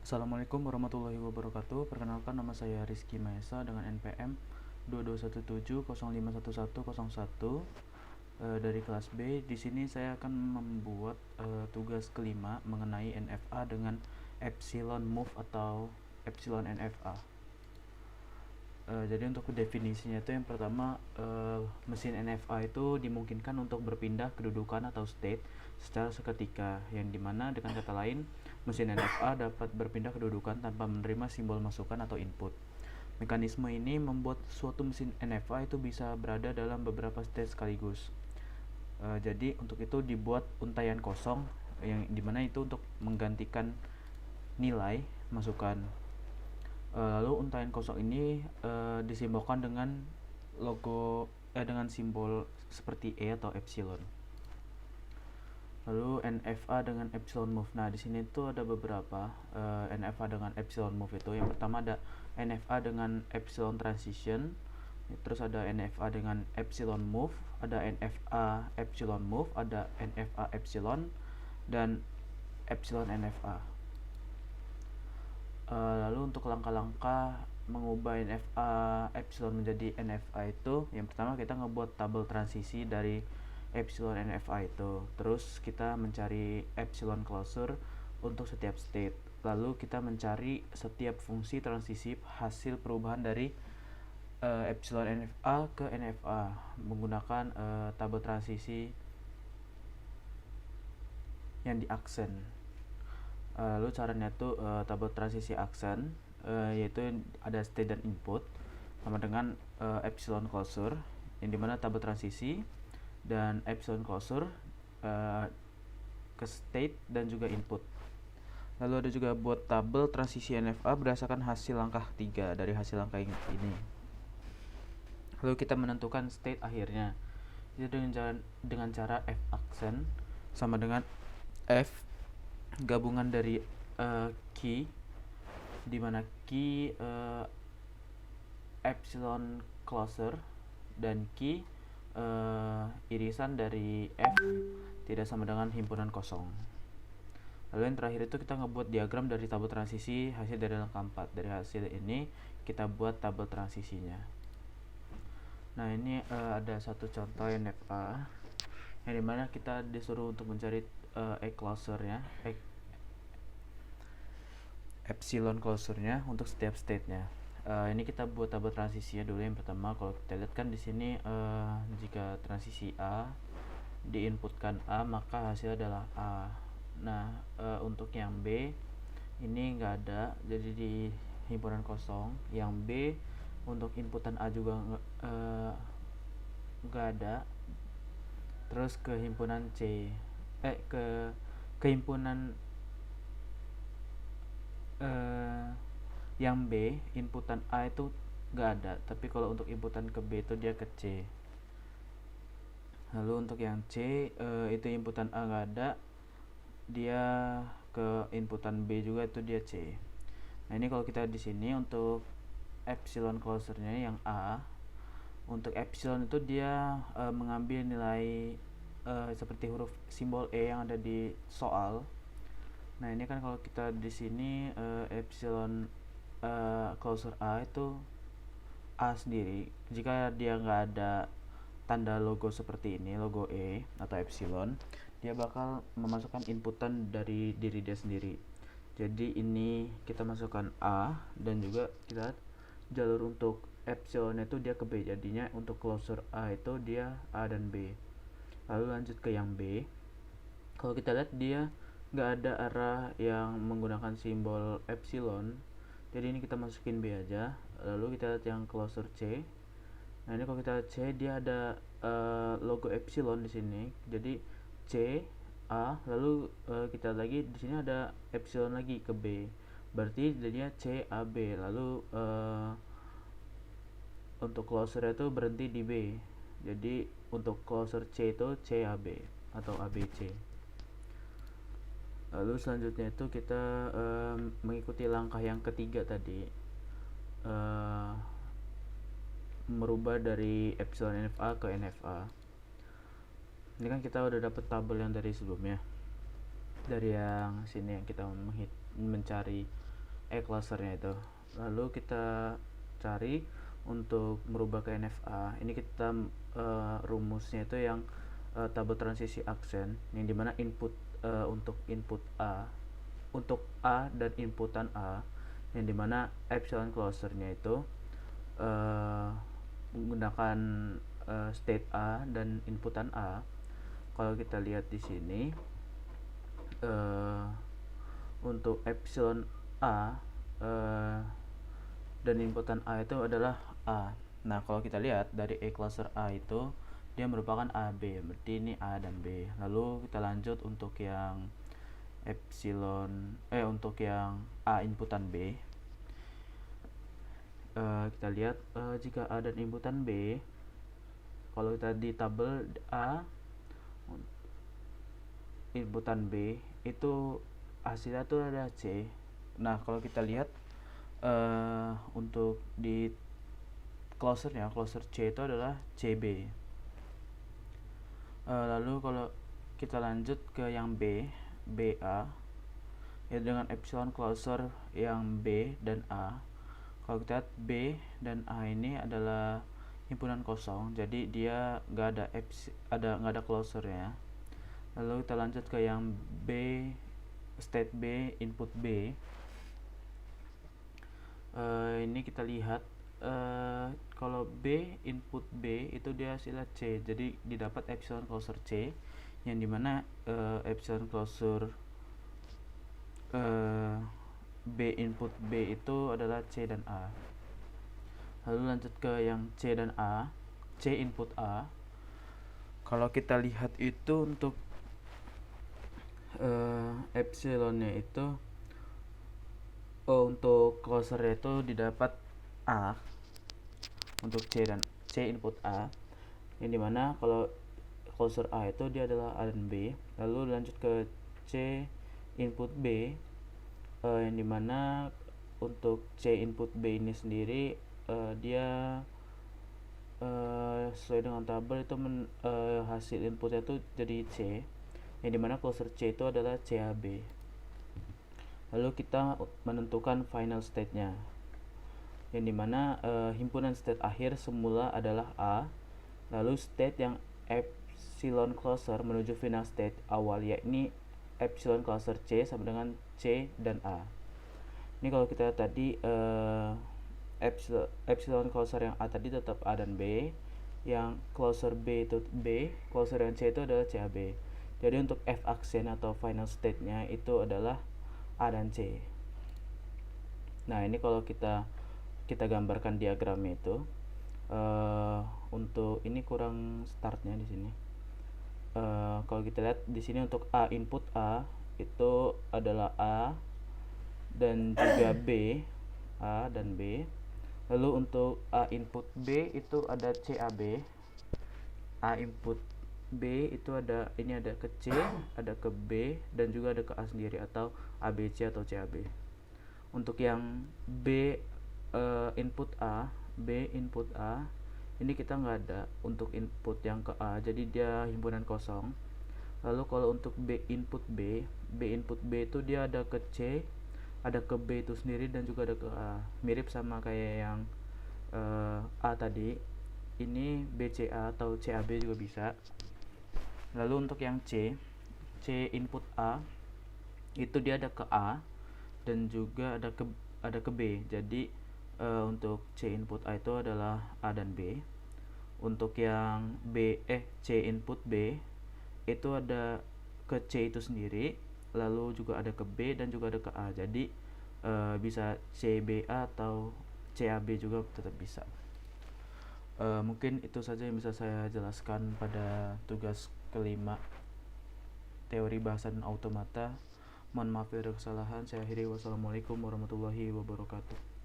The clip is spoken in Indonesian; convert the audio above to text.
Assalamualaikum warahmatullahi wabarakatuh. Perkenalkan, nama saya Rizky Maesa dengan NPM 2217051101 dari kelas B. Di sini saya akan membuat tugas kelima mengenai NFA dengan epsilon move atau epsilon NFA. Jadi untuk definisinya itu yang pertama, mesin NFA itu dimungkinkan untuk berpindah kedudukan atau state secara seketika, yang dimana dengan kata lain mesin NFA dapat berpindah kedudukan tanpa menerima simbol masukan atau input. Mekanisme ini membuat suatu mesin NFA itu bisa berada dalam beberapa state sekaligus. Jadi untuk itu dibuat untaian kosong, yang dimana itu untuk menggantikan nilai masukan. Lalu untaian kosong ini disimbolkan dengan dengan simbol seperti E atau epsilon. Lalu NFA dengan epsilon move. Nah, di sini tuh ada beberapa NFA dengan epsilon move itu. Yang pertama ada NFA dengan epsilon transition. Terus ada NFA dengan epsilon move, ada NFA epsilon move, ada NFA epsilon, dan epsilon NFA. Lalu untuk langkah-langkah mengubah NFA epsilon menjadi NFA itu, yang pertama kita ngebuat tabel transisi dari epsilon NFA itu. Terus kita mencari epsilon closure untuk setiap state. Lalu kita mencari setiap fungsi transisi hasil perubahan dari epsilon NFA ke NFA menggunakan tabel transisi yang diaksen. Lalu caranya tuh tabel transisi aksen, yaitu ada state dan input sama dengan epsilon closure, yang dimana tabel transisi dan epsilon closure ke state dan juga input. Lalu ada juga buat tabel transisi NFA berdasarkan hasil langkah 3 dari hasil langkah ini. Lalu kita menentukan state akhirnya itu dengan cara F aksen sama dengan F gabungan dari key, di mana key epsilon closure dan key irisan dari F tidak sama dengan himpunan kosong. Lalu yang terakhir itu kita ngebuat diagram dari tabel transisi hasil dari langkah 4. Dari hasil ini kita buat tabel transisinya. Nah, ini ada satu contoh NFA yang dimana kita disuruh untuk mencari closure-nya, epsilon closure-nya untuk setiap state-nya. Ini kita buat tabel transisinya dulu. Yang pertama, kalau kita lihat kan di sini jika transisi A diinputkan A, maka hasilnya adalah A. Nah, untuk yang B ini nggak ada, jadi di himpunan kosong. Yang B untuk inputan A juga nggak ada. Terus ke himpunan C, ke himpunan yang B, inputan A itu nggak ada, tapi kalau untuk inputan ke B itu dia ke C. Lalu untuk yang C itu inputan A nggak ada, dia ke inputan B juga itu dia C. Nah, ini kalau kita di sini untuk epsilon closure-nya yang A, untuk epsilon itu dia mengambil nilai seperti huruf simbol E yang ada di soal. Nah, ini kan kalau kita di sini epsilon closure A itu A sendiri. Jika dia nggak ada tanda logo seperti ini, logo E atau epsilon, dia bakal memasukkan inputan dari diri dia sendiri. Jadi ini kita masukkan A, dan juga kita jalur untuk epsilon itu dia ke B. Jadinya untuk closure A itu dia A dan B. Lalu lanjut ke yang B. Kalau kita lihat dia nggak ada arah yang menggunakan simbol epsilon, jadi ini kita masukin B aja. Lalu kita lihat yang closure C. Nah, ini kalau kita lihat C, dia ada logo epsilon di sini. Jadi C A, lalu kita lagi di sini ada epsilon lagi ke B. Berarti jadinya C A B. Lalu untuk closure itu berhenti di B. Jadi untuk closure C itu C A B atau A B C. Lalu selanjutnya itu kita mengikuti langkah yang ketiga tadi, merubah dari epsilon NFA ke NFA. Ini kan kita udah dapet tabel yang dari sebelumnya, dari yang sini yang kita mencari clusternya itu. Lalu kita cari untuk merubah ke NFA. Ini kita rumusnya itu yang tabel transisi aksen, yang dimana input untuk input A, untuk A dan inputan A, yang dimana epsilon closernya itu menggunakan state A dan inputan A. Kalau kita lihat di sini untuk epsilon A dan inputan A itu adalah A. Nah, kalau kita lihat dari A cluster A itu dia merupakan AB, berarti ini A dan B. Lalu kita lanjut untuk yang untuk yang A inputan B. Kita lihat jika A dan inputan B, kalau kita di tabel A inputan B itu hasilnya tuh ada C. Nah, kalau kita lihat untuk di closernya, closer C itu adalah CB. Lalu kalau kita lanjut ke yang B, BA, ya dengan epsilon closer yang B dan A. Kalau kita lihat B dan A ini adalah himpunan kosong, jadi dia nggak ada closernya. Lalu kita lanjut ke yang B, state B, input B. Ini kita lihat kalau B input B itu dia hasilnya C, jadi didapat epsilon closer C, yang dimana epsilon closer B input B itu adalah C dan A. Lalu lanjut ke yang C dan A, C input A. Kalau kita lihat itu untuk epsilonnya itu untuk closer itu didapat A untuk C dan C input A, yang dimana kalau closer A itu dia adalah A dan B. Lalu lanjut ke C input B, yang dimana untuk C input B ini sendiri dia sesuai dengan tabel itu hasil inputnya itu jadi C, yang dimana closer C itu adalah CAB. Lalu kita menentukan final state-nya, yang dimana himpunan state akhir semula adalah A, lalu state yang epsilon closer menuju final state awal, yakni epsilon closer C sama dengan C dan A. Ini kalau kita tadi epsilon closer yang A tadi tetap A dan B, yang closer B itu B, closer yang C itu adalah CAB. Jadi untuk F aksen atau final state-nya itu adalah A dan C. Nah, ini kalau kita gambarkan diagramnya itu untuk ini kurang startnya di sini. Kalau kita lihat di sini untuk A input A itu adalah A dan juga B, A dan B. Lalu untuk A input B itu ada CAB. A input B itu ada ke C, ada ke B, dan juga ada ke A sendiri atau ABC atau CAB. Untuk yang B input A, B input A, ini kita nggak ada untuk input yang ke A, jadi dia himpunan kosong. Lalu kalau untuk B input B itu dia ada ke C, ada ke B itu sendiri, dan juga ada ke A. Mirip sama kayak yang A tadi, ini BCA atau CAB juga bisa. Lalu untuk yang C input A itu dia ada ke A dan juga ada ke B. Jadi untuk C input A itu adalah A dan B. Untuk yang C input B itu ada ke C itu sendiri, lalu juga ada ke B dan juga ada ke A. Jadi bisa CBA atau CAB juga tetap bisa. Mungkin itu saja yang bisa saya jelaskan pada tugas kelima teori bahasa dan automata. Mohon maaf bila ada kesalahan. Saya akhiri. Wassalamualaikum warahmatullahi wabarakatuh.